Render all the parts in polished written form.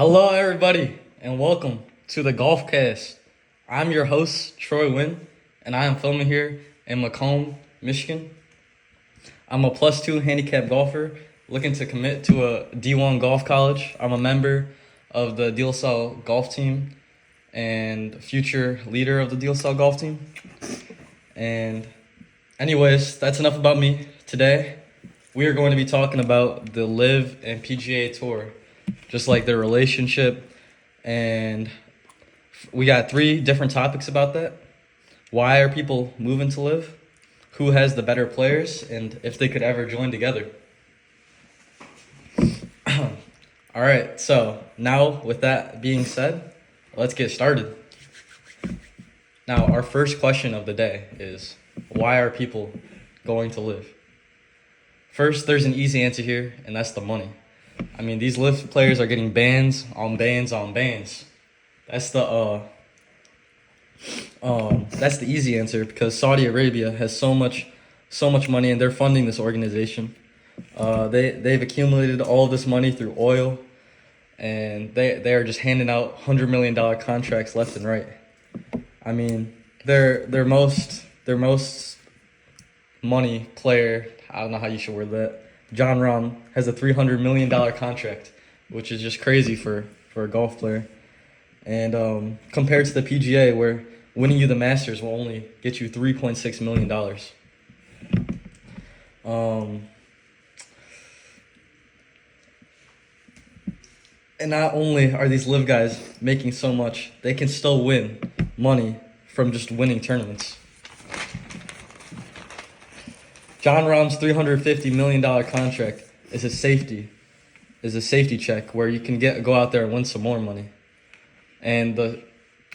Hello, everybody, and welcome to the Golfcast. I'm your host, Troy Wynn, and I am filming here in Macomb, Michigan. I'm a +2 handicap golfer looking to commit to a D1 golf college. I'm a member of the De La Salle golf team and future leader of the De La Salle golf team. And anyways, that's enough about me. Today, we are going to be talking about the LIV and PGA Tour, just like their relationship, and we got 3 different topics about that. Why are people moving to LIV? Who has the better players, and if they could ever join together. All right, so now with that being said, let's get started. Now, our first question of the day is, why are people going to LIV? First, there's an easy answer here, and that's the money. I mean, these LIV players are getting bans on bans on bans. That's the easy answer, because Saudi Arabia has so much money, and they're funding this organization. They've accumulated all of this money through oil, and they are just handing out $100 million contracts left and right. I mean, their most money player, I don't know how you should word that, Jon Rahm, has a $300 million contract, which is just crazy for a golf player. And compared to the PGA, where winning you the Masters will only get you $3.6 million. And not only are these LIV guys making so much, they can still win money from just winning tournaments. Jon Rahm's $350 million contract is a safety check where you can go out there and win some more money. And the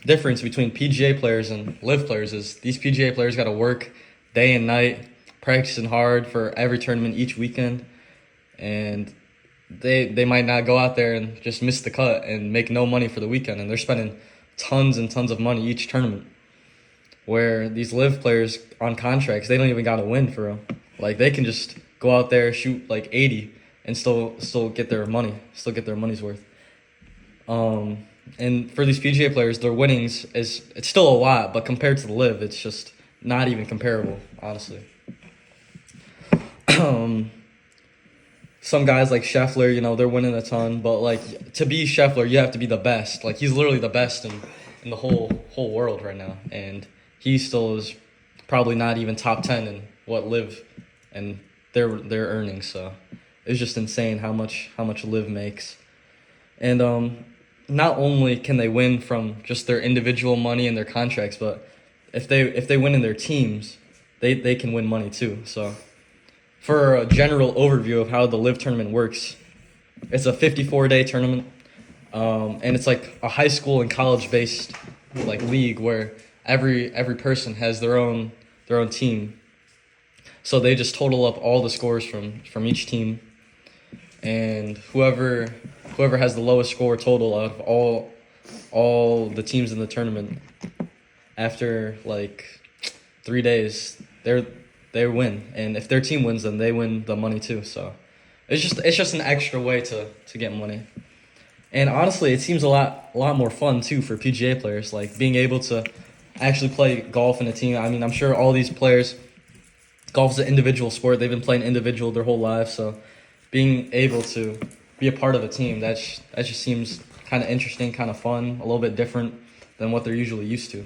difference between PGA players and LIV players is these PGA players got to work day and night, practicing hard for every tournament each weekend, and they might not go out there and just miss the cut and make no money for the weekend, and they're spending tons and tons of money each tournament. Where these LIV players on contracts, they don't even got to win for real. Like, they can just go out there, shoot like 80, and still get their money, still get their money's worth. And for these PGA players, their winnings it's still a lot, but compared to the LIV, it's just not even comparable, honestly. Some guys like Scheffler, they're winning a ton, but like, to be Scheffler, you have to be the best. Like, he's literally the best in the whole world right now, and he still is probably not even top 10 in what LIV and their earnings. So it's just insane how much LIV makes. And not only can they win from just their individual money and their contracts, but if they win in their teams, they can win money too. So for a general overview of how the LIV tournament works, it's a 54-day tournament, and it's like a high school and college based like league where every person has their own team. So they just total up all the scores from each team, and whoever has the lowest score total out of all the teams in the tournament, after like 3 days, they win. And if their team wins, then they win the money too. So it's just an extra way to get money. And honestly, it seems a lot more fun too for PGA players, like being able to actually play golf in a team. I mean, I'm sure all these players, golf is an individual sport. They've been playing individual their whole lives, so being able to be a part of a team, that just seems kind of interesting, kind of fun, a little bit different than what they're usually used to.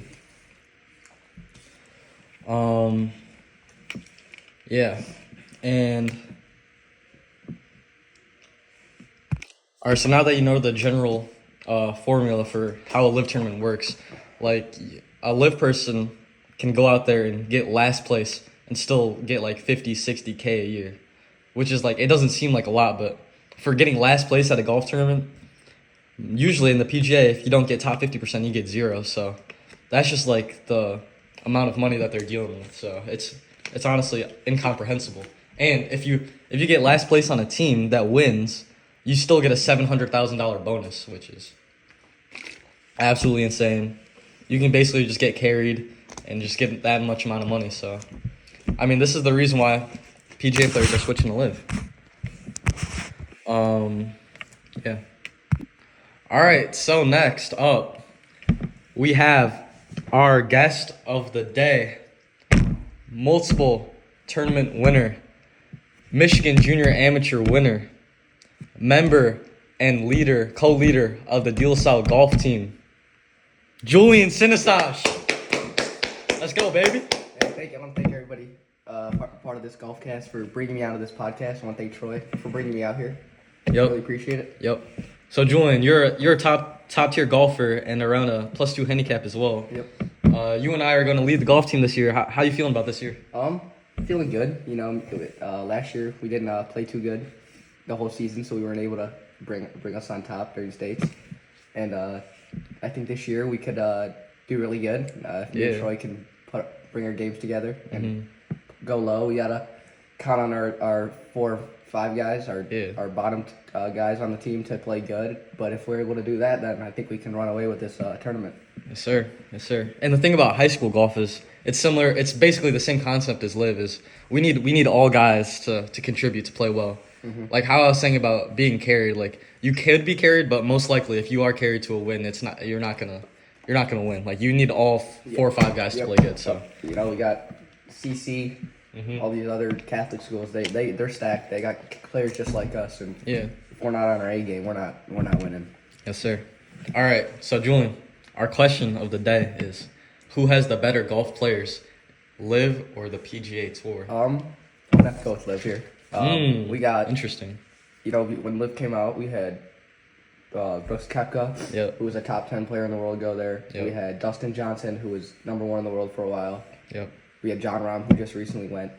Yeah, and all right, so now that you know the general formula for how a LIV tournament works, like a LIV person can go out there and get last place and still get like 50, 60K a year, which is like, it doesn't seem like a lot, but for getting last place at a golf tournament, usually in the PGA, if you don't get top 50%, you get 0. So that's just like the amount of money that they're dealing with. So it's honestly incomprehensible. And if you get last place on a team that wins, you still get a $700,000 bonus, which is absolutely insane. You can basically just get carried and just get that much amount of money. So, I mean, this is the reason why PGA players are switching to LIV. Yeah. All right, so next up, we have our guest of the day, multiple tournament winner, Michigan Junior Amateur winner, member and co-leader of the De La Salle golf team, Julian Sinisash. Let's go, baby. Hey, I want to thank everybody part of this golf cast for bringing me out of this podcast. I want to thank Troy for bringing me out here. Yep. Really appreciate it. Yep. So Julian, you're a top tier golfer and around a +2 handicap as well. Yep. You and I are going to lead the golf team this year. How you feeling about this year? Feeling good. You know, last year we didn't play too good the whole season, so we weren't able to bring us on top during states. And I think this year we could do really good. If me and Troy can bring our games together and go low. We gotta count on our 4 or 5 guys, our bottom guys on the team to play good. But if we're able to do that, then I think we can run away with this tournament. Yes, sir. Yes, sir. And the thing about high school golf is it's similar. It's basically the same concept as live. Is we need all guys to contribute to play well. Like how I was saying about being carried. Like you could be carried, but most likely if you are carried to a win, you're not gonna win. Like you need all 4 or 5 guys to play good. So we got CC, all these other Catholic schools. They're stacked. They got players just like us, and if we're not on our A game, we're not winning. Yes, sir. All right. So Julian, our question of the day is, who has the better golf players, Live or the PGA Tour? I'm gonna have to go with Liv here. We got interesting. When Liv came out, we had Brooks Koepka, who was a top 10 player in the world, go there. We had Dustin Johnson, who was #1 in the world for a while. We had John Rahm, who just recently went.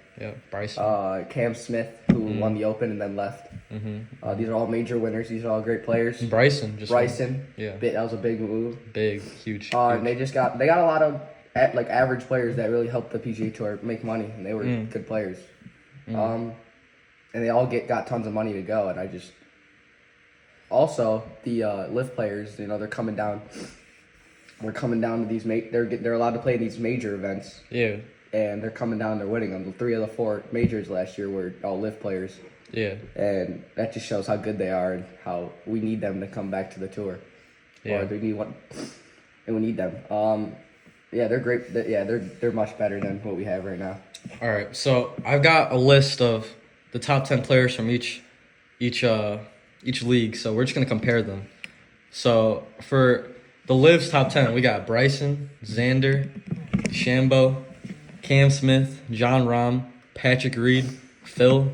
Bryson. Cam Smith, who won the Open and then left. These are all major winners. These are all great players. Bryson. That was a big move. Huge. And they got a lot of average players that really helped the PGA Tour make money, and they were good players. And they all got tons of money to go, and I just also the Live players, they're coming down. We're coming down to these they're allowed to play in these major events. And they're coming down, they're winning them. The 3 of the 4 majors last year were all Live players. And that just shows how good they are and how we need them to come back to the tour. Or we need them. They're great. They're much better than what we have right now. All right, so I've got a list of the top 10 players from each league. So we're just gonna compare them. So for the Liv's top 10, we got Bryson, Xander, DeChambeau, Cam Smith, John Rahm, Patrick Reed, Phil,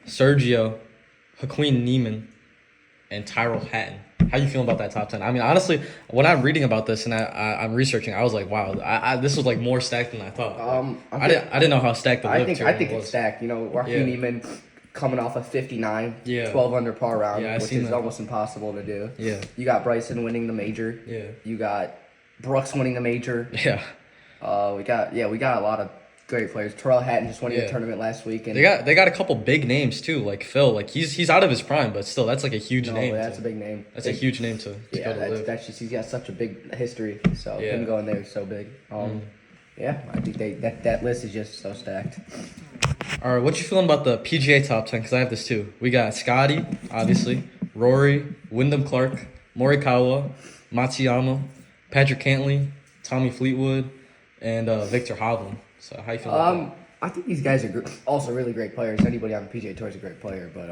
Sergio, Joaquin Niemann, and Tyrell Hatton. How you feeling about that top 10? I mean, honestly, when I'm reading about this and I'm researching, I was like, wow, this was like more stacked than I thought. I didn't know how stacked the Live was. I think it's stacked. Joaquin Niemann coming off a 59, 12 under par round, which is almost impossible to do. You got Bryson winning the major. You got Brooks winning the major. We got a lot of great players. Tyrell Hatton just winning the tournament last week, and they got a couple big names too, like Phil. Like he's out of his prime, but still, that's like a huge name. That's a big name. That's a huge name to go to Live. That's just he's got such a big history. So him going there is so big. I think that list is just so stacked. All right, what you feeling about the PGA top 10? Because I have this too. We got Scotty, obviously, Rory, Wyndham Clark, Morikawa, Matsuyama, Patrick Cantley, Tommy Fleetwood, and Victor Hovland. So how you feel about that? I think these guys are also really great players. Anybody on the PGA Tour is a great player, but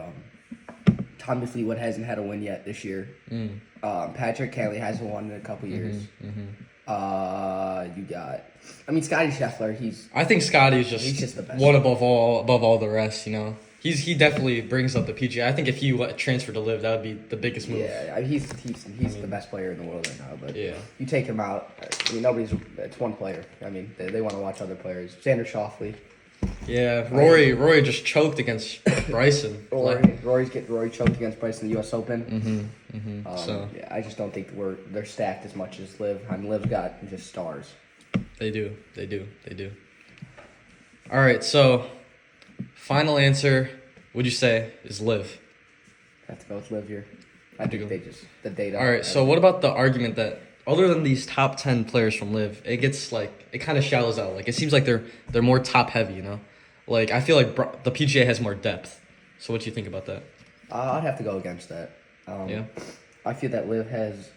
Tommy Fleetwood hasn't had a win yet this year. Patrick Cantley hasn't won in a couple years. Scotty Scheffler. I think Scotty is he's just the best. One above all the rest. He definitely brings up the PGA. I think if he transferred to Live, that would be the biggest move. Yeah, he's the best player in the world right now. But you take him out. It's one player. They want to watch other players. Xander Schauffele. Yeah, Rory just choked against Bryson. Rory choked against Bryson in the U.S. Open. I just don't think they're stacked as much as Liv. Liv's got just stars. They do. All right, so final answer, would you say, is Liv? I have to go with Liv here. I think the data. All right, so what about the argument that other than these top 10 players from Liv, it gets it kind of shallows out. Like it seems like they're more top heavy, Like I feel like the PGA has more depth. So what do you think about that? I'd have to go against that. I feel that Liv has,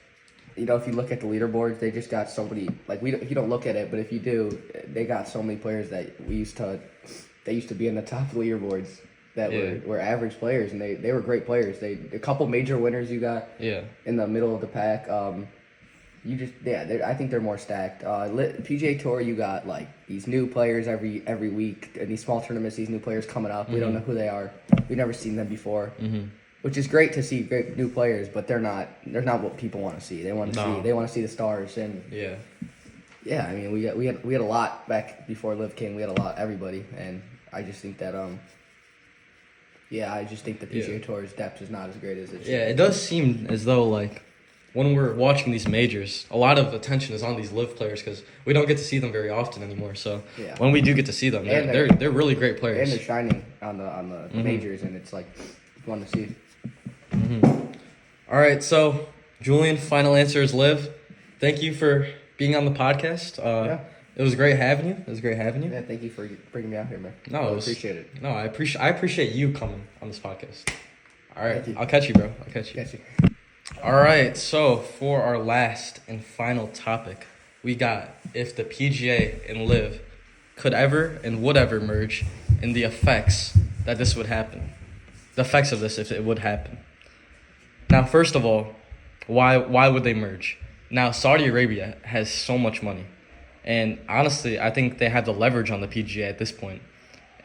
if you look at the leaderboards, they just got so many. Like if you don't look at it, but if you do, they got so many players that they used to be in the top leaderboards that were average players, and they were great players. A couple major winners you got in the middle of the pack. I think they're more stacked. PGA Tour, you got like these new players every week, and these small tournaments. These new players coming up. We don't know who they are. We've never seen them before, which is great to see great new players. But they're not what people want to see. They want to see the stars. And I mean we had a lot back before Liv came. We had a lot everybody, and I just think that I just think the PGA Tour's depth is not as great as it should. Yeah, it does seem as though like, when we're watching these majors, a lot of attention is on these Liv players because we don't get to see them very often anymore. So when we do get to see them, they're really great players. And they're shining on the majors, and it's like fun to see. All right, so Julian, final answer is Liv. Thank you for being on the podcast. It was great having you. Yeah, thank you for bringing me out here, man. No, I appreciate it. No, I appreciate you coming on this podcast. All right, Thank you. I'll catch you, bro. I'll catch you. All right, so for our last and final topic, we got if the PGA and Liv could ever and would ever merge, and the effects that this would happen. The effects of this if it would happen. Now, first of all, why would they merge? Now, Saudi Arabia has so much money, and honestly, I think they have the leverage on the PGA at this point.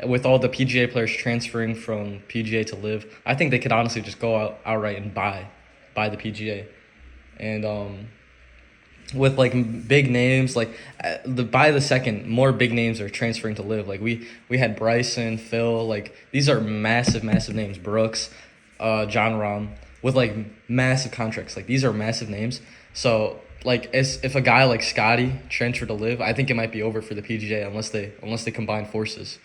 With all the PGA players transferring from PGA to Liv, I think they could honestly just go outright and buy the PGA, and with like big names like by the second, more big names are transferring to Liv. Like we had Bryson, Phil, like these are massive names. Brooks, John Rahm, with like massive contracts. Like these are massive names. So like if a guy like Scotty transferred to Liv, I think it might be over for the PGA unless they combine forces.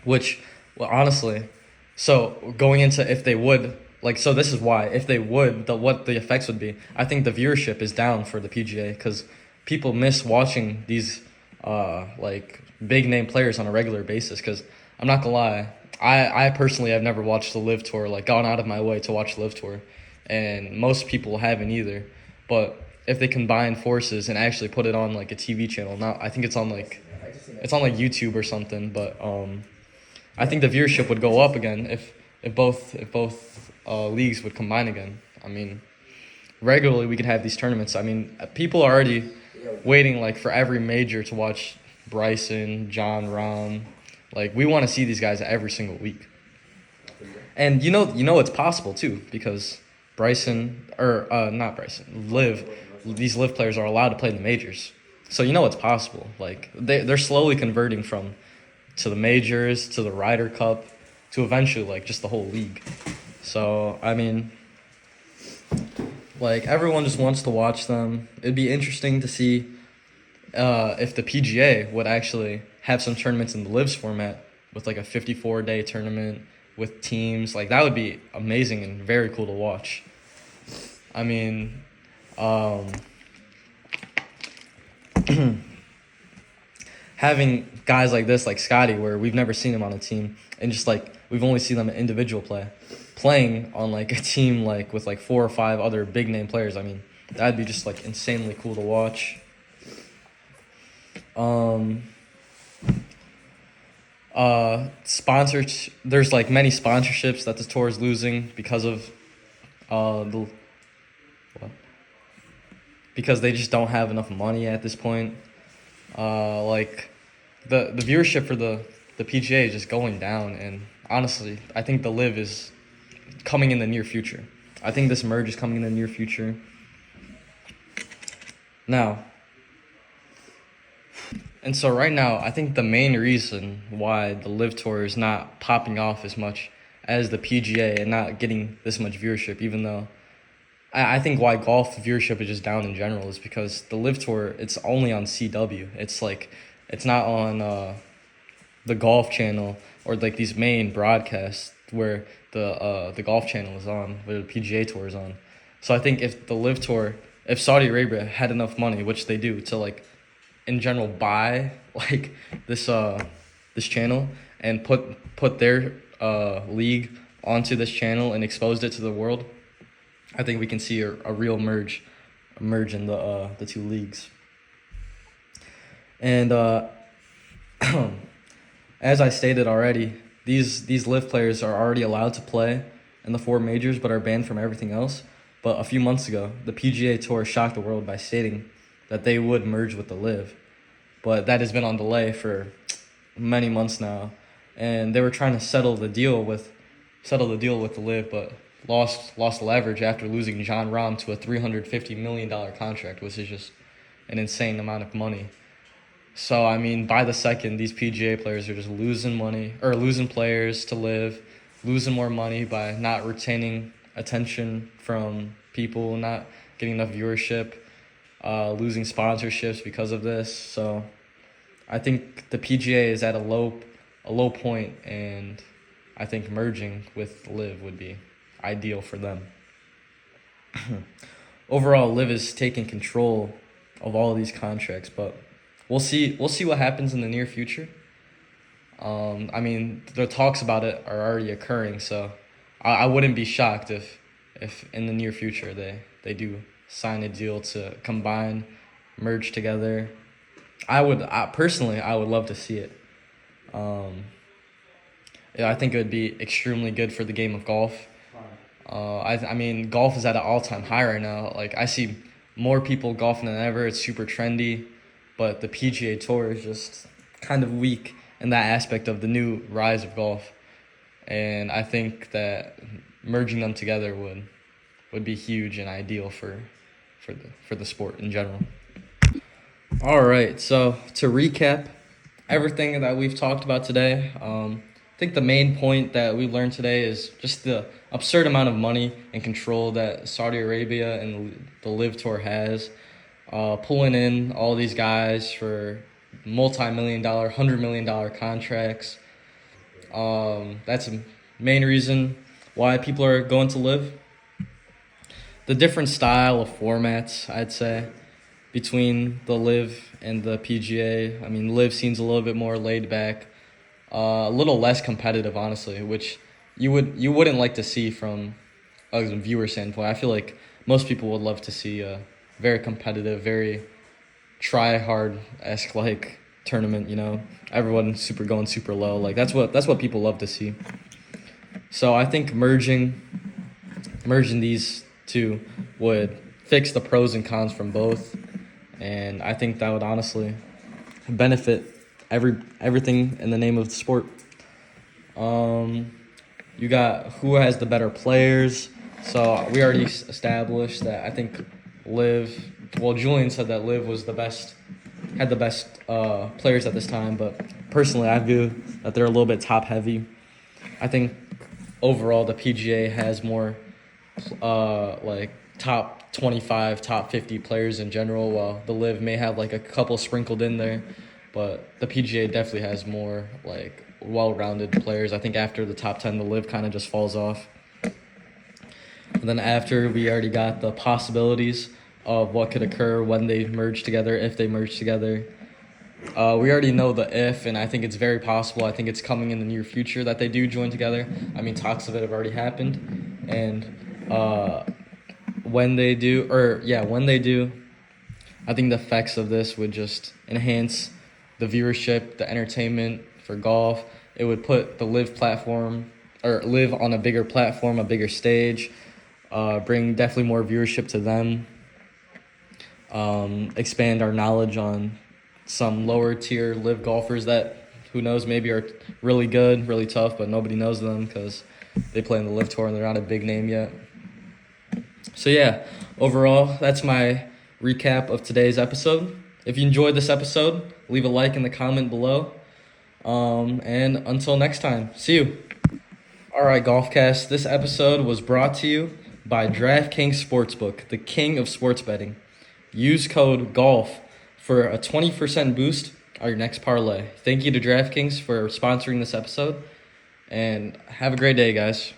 Which, well, honestly, so going into if they would. Like, so this is why, if they would, what the effects would be. I think the viewership is down for the PGA because people miss watching these, like, big-name players on a regular basis because I'm not going to lie, I personally have never watched the Liv Tour, like, gone out of my way to watch the Liv Tour, and most people haven't either. But if they combine forces and actually put it on, like, a TV channel, I think it's on, like, YouTube or something, but I think the viewership would go up again if both leagues would combine again. I mean, regularly we could have these tournaments. I mean, people are already waiting like for every major to watch Bryson, John Rahm. Like we want to see these guys every single week. And you know it's possible too because Liv, these Liv players are allowed to play in the majors. So it's possible. Like they're slowly converting to the majors, to the Ryder Cup, to eventually like just the whole league. So, I mean, like, everyone just wants to watch them. It'd be interesting to see if the PGA would actually have some tournaments in the Livs format with, like, a 54-day tournament with teams. Like, that would be amazing and very cool to watch. I mean, having guys like this, like Scotty, where we've never seen him on a team, and just, like, we've only seen them in individual playing on like a team like with like 4 or 5 other big name players. I mean, that'd be just like insanely cool to watch. Sponsors. There's like many sponsorships that the tour is losing because of because they just don't have enough money at this point. Like the viewership for the PGA is just going down, and honestly, I think the Liv is coming in the near future. I think this merge is coming in the near future. Now, and so right now, I think the main reason why the Liv Tour is not popping off as much as the PGA and not getting this much viewership, even though I think why golf viewership is just down in general is because the Liv Tour, it's only on CW. It's like, it's not on the Golf Channel or like these main broadcasts where the Golf Channel is on, where the PGA Tour is on. So I think if the Liv Tour, if Saudi Arabia had enough money, which they do, to like in general buy like this channel and put their league onto this channel and exposed it to the world, I think we can see a real merge in the two leagues. And as I stated already, these LIV players are already allowed to play in the 4 majors but are banned from everything else. But a few months ago, the PGA Tour shocked the world by stating that they would merge with the LIV. But that has been on delay for many months now. And they were trying to settle the deal with the LIV, but lost leverage after losing Jon Rahm to a $350 million contract, which is just an insane amount of money. So, I mean, by the second, these PGA players are just losing players to LIV, losing more money by not retaining attention from people, not getting enough viewership, losing sponsorships because of this. So, I think the PGA is at a low point, and I think merging with LIV would be ideal for them. Overall, LIV is taking control of all of these contracts, but we'll see what happens in the near future. I mean, the talks about it are already occurring, so I wouldn't be shocked if in the near future they do sign a deal to combine, merge together. I would love to see it. I think it would be extremely good for the game of golf. I mean, golf is at an all-time high right now. Like, I see more people golfing than ever. It's super trendy, but the PGA Tour is just kind of weak in that aspect of the new rise of golf. And I think that merging them together would be huge and ideal for the sport in general. All right, so to recap everything that we've talked about today, I think the main point that we learned today is just the absurd amount of money and control that Saudi Arabia and the LIV Tour has, pulling in all these guys for multi-million-dollar, $100 million contracts. That's a main reason why people are going to LIV. The different style of formats, I'd say, between the LIV and the PGA. I mean, LIV seems a little bit more laid back, a little less competitive, honestly, which you wouldn't like to see from a viewer standpoint. I feel like most people would love to see a very competitive, very try-hard-esque like tournament. You know, everyone going super low. Like that's what people love to see. So I think merging these two would fix the pros and cons from both, and I think that would honestly benefit everything in the name of the sport. You got who has the better players. So we already established that I think LIV. Well, Julian said that LIV had the best players at this time, but personally, I view that they're a little bit top heavy. I think overall the PGA has more like top 25, top 50 players in general, while the LIV may have like a couple sprinkled in there, but the PGA definitely has more like well-rounded players. I think after the top 10, the LIV kind of just falls off. And then after, we already got the possibilities of what could occur when they merge together, if they merge together. We already know the if, and I think it's very possible. I think it's coming in the near future that they do join together. I mean, talks of it have already happened. And when they do, I think the effects of this would just enhance the viewership, the entertainment for golf. It would put the LIV platform, or LIV on a bigger platform, a bigger stage, bring definitely more viewership to them, expand our knowledge on some lower tier LIV golfers that, who knows, maybe are really good, really tough, but nobody knows them because they play in the LIV Tour and they're not a big name yet. So yeah, overall, that's my recap of today's episode. If you enjoyed this episode, leave a like in the comment below. And until next time, see you. All right, Golfcast, this episode was brought to you by DraftKings Sportsbook, the king of sports betting. Use code GOLF for a 20% boost on your next parlay. Thank you to DraftKings for sponsoring this episode, and have a great day, guys.